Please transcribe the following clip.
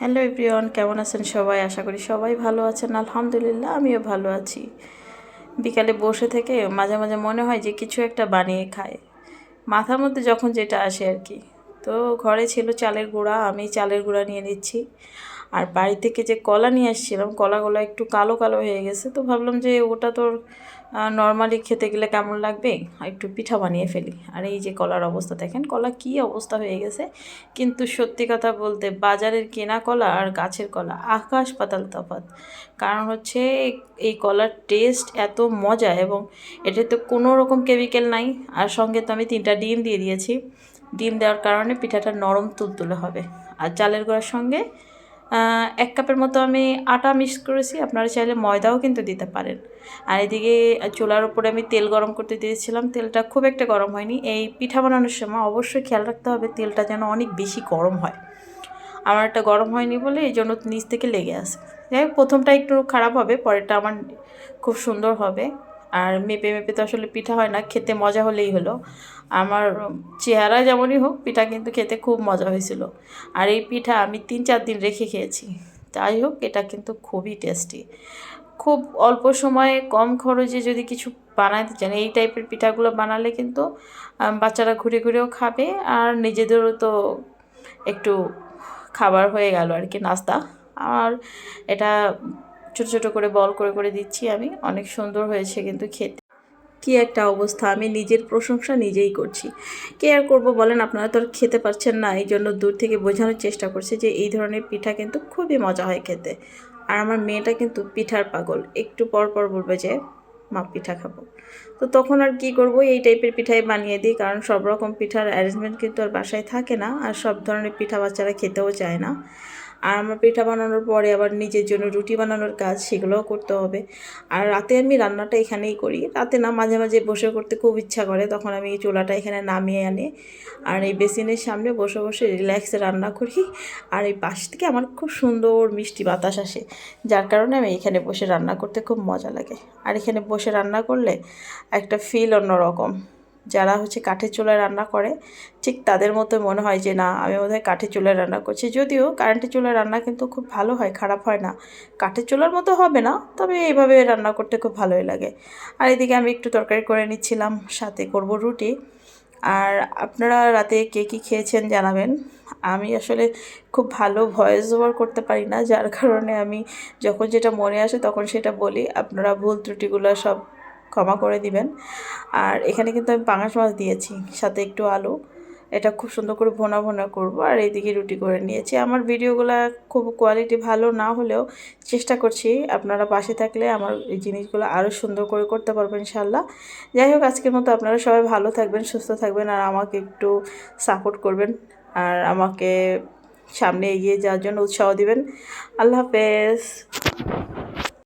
Hello everyone, কেমন আছেন সবাই? আশা করি সবাই ভালো আছেন। আলহামদুলিল্লাহ, আমিও ভালো আছি। বিকালে বসে থেকে মাঝে মাঝে মনে হয় যে কিছু একটা বানিয়ে খায়, মাথার মধ্যে যখন যেটা আসে আর কি। তো ঘরে ছিল চালের গুঁড়া, আমি চালের গুঁড়া নিয়ে নিচ্ছি। আর বাড়ি থেকে যে কলা নিয়ে আসছিলাম, কলাগুলো একটু কালো কালো হয়ে গেছে, তো ভাবলাম যে ওটা তো নর্মালি খেতে গেলে কেমন লাগবে, একটু পিঠা বানিয়ে ফেলি। আর এই যে কলার অবস্থা দেখেন, কলা কী অবস্থা হয়ে গেছে। কিন্তু সত্যি কথা বলতে বাজারের কেনা কলা আর গাছের কলা আকাশ পাতাল তফাৎ। কারণ হচ্ছে এই কলার টেস্ট এত মজা, এবং এটাতে কোনো রকম কেমিক্যাল নাই। আর সঙ্গে তো আমি 3টা ডিম দিয়ে দিয়েছি। ডিম দেওয়ার কারণে পিঠাটা নরম তুলতুলে হবে। আর চালের গুঁড়ার সঙ্গে 1 কাপের মতো আমি আটা মিক্স করেছি, আপনারা চাইলে ময়দাও কিন্তু দিতে পারেন। আর এদিকে চুলার উপরে আমি তেল গরম করতে দিয়েছিলাম, তেলটা খুব একটা গরম হয়নি। এই পিঠা বানানোর সময় অবশ্যই খেয়াল রাখতে হবে তেলটা যেন অনেক বেশি গরম হয়। আমার একটা গরম হয়নি বলে এই জন্য নিচ থেকে লেগে আসে। যাই হোক, প্রথমটা একটু খারাপ হবে, পরেরটা আমার খুব সুন্দর হবে। আর মেপে মেপে তো আসলে পিঠা হয় না, খেতে মজা হলেই হলো। আমার চেহারা যেমনই হোক, পিঠা কিন্তু খেতে খুব মজা হয়েছিল। আর এই পিঠা আমি 3-4 দিন রেখে খেয়েছি। যাই হোক, এটা কিন্তু খুবই টেস্টি। খুব অল্প সময়ে কম খরচে যদি কিছু বানাতে চান, এই টাইপের পিঠাগুলো বানালে কিন্তু বাচ্চারা ঘুরে ঘুরেও খাবে, আর নিজেদেরও তো একটু খাবার হয়ে গেল আর কি, নাস্তা। আর এটা ছোটো ছোটো করে বল করে করে দিচ্ছি আমি, অনেক সুন্দর হয়েছে কিন্তু খেতে। কি একটা অবস্থা, আমি নিজের প্রশংসা নিজেই করছি। কে আর করবো বলেন, আপনারা তো আর খেতে পারছেন না, এই জন্য দূর থেকে বোঝানোর চেষ্টা করছি যে এই ধরনের পিঠা কিন্তু খুবই মজা হয় খেতে। আর আমার মেয়েটা কিন্তু পিঠার পাগল, একটু পর পর বলবে যে মা পিঠা খাবো। তো তখন আর কি করব, এই টাইপের পিঠাই বানিয়ে দিই, কারণ সব রকম পিঠার অ্যারেঞ্জমেন্ট কিন্তু আর বাসায় থাকে না, আর সব ধরনের পিঠা বাচ্চারা খেতেও চায় না। আর আমার পিঠা বানানোর পরে আবার নিজের জন্য রুটি বানানোর কাজ, সেগুলোও করতে হবে। আর রাতে আমি রান্নাটা এখানেই করি, রাতে না মাঝে মাঝে বসে করতে খুব ইচ্ছা করে, তখন আমি এই চুলাটা এখানে নামিয়ে আনি আর এই বেসিনের সামনে বসে বসে রিল্যাক্সে রান্না করি। আর এই পাশ থেকে আমার খুব সুন্দর মিষ্টি বাতাস আসে, যার কারণে আমি এখানে বসে রান্না করতে খুব মজা লাগে। আর এখানে বসে রান্না করলে একটা ফিল অন্যরকম। যারা হচ্ছে কাঠের চুলায় রান্না করে, ঠিক তাদের মতো মনে হয় যে না, আমি বোধহয় কাঠের চুলায় রান্না করছি। যদিও কারেন্টের চুলায় রান্না কিন্তু খুব ভালো হয়, খারাপ হয় না। কাঠের চুলার মতো হবে না, তবে এইভাবে রান্না করতে খুব ভালোই লাগে। আর এদিকে আমি একটু তরকারি করে নিচ্ছিলাম, সাথে করব রুটি। আর আপনারা রাতে কে কী খেয়েছেন জানাবেন। আমি আসলে খুব ভালো ভয়েস ওভার করতে পারি না, যার কারণে আমি যখন যেটা মনে আসে তখন সেটা বলি। আপনারা ভুল ত্রুটিগুলো সব ক্ষমা করে দিবেন। আর এখানে কিন্তু আমি পাঙাশ মাছ দিয়েছি, সাথে একটু আলু। এটা খুব সুন্দর করে ভোনা ভোনা করব। আর এইদিকে রুটি করে নিয়েছি। আমার ভিডিওগুলো খুব কোয়ালিটি ভালো না হলেও চেষ্টা করছি, আপনারা পাশে থাকলে আমার এই জিনিসগুলো আরও সুন্দর করে করতে পারবেন ইনশাল্লাহ। যাই হোক, আজকের মতো আপনারা সবাই ভালো থাকবেন, সুস্থ থাকবেন, আর আমাকে একটু সাপোর্ট করবেন, আর আমাকে সামনে এগিয়ে যাওয়ার জন্য উৎসাহ দিবেন। আল্লাহ হাফেজ।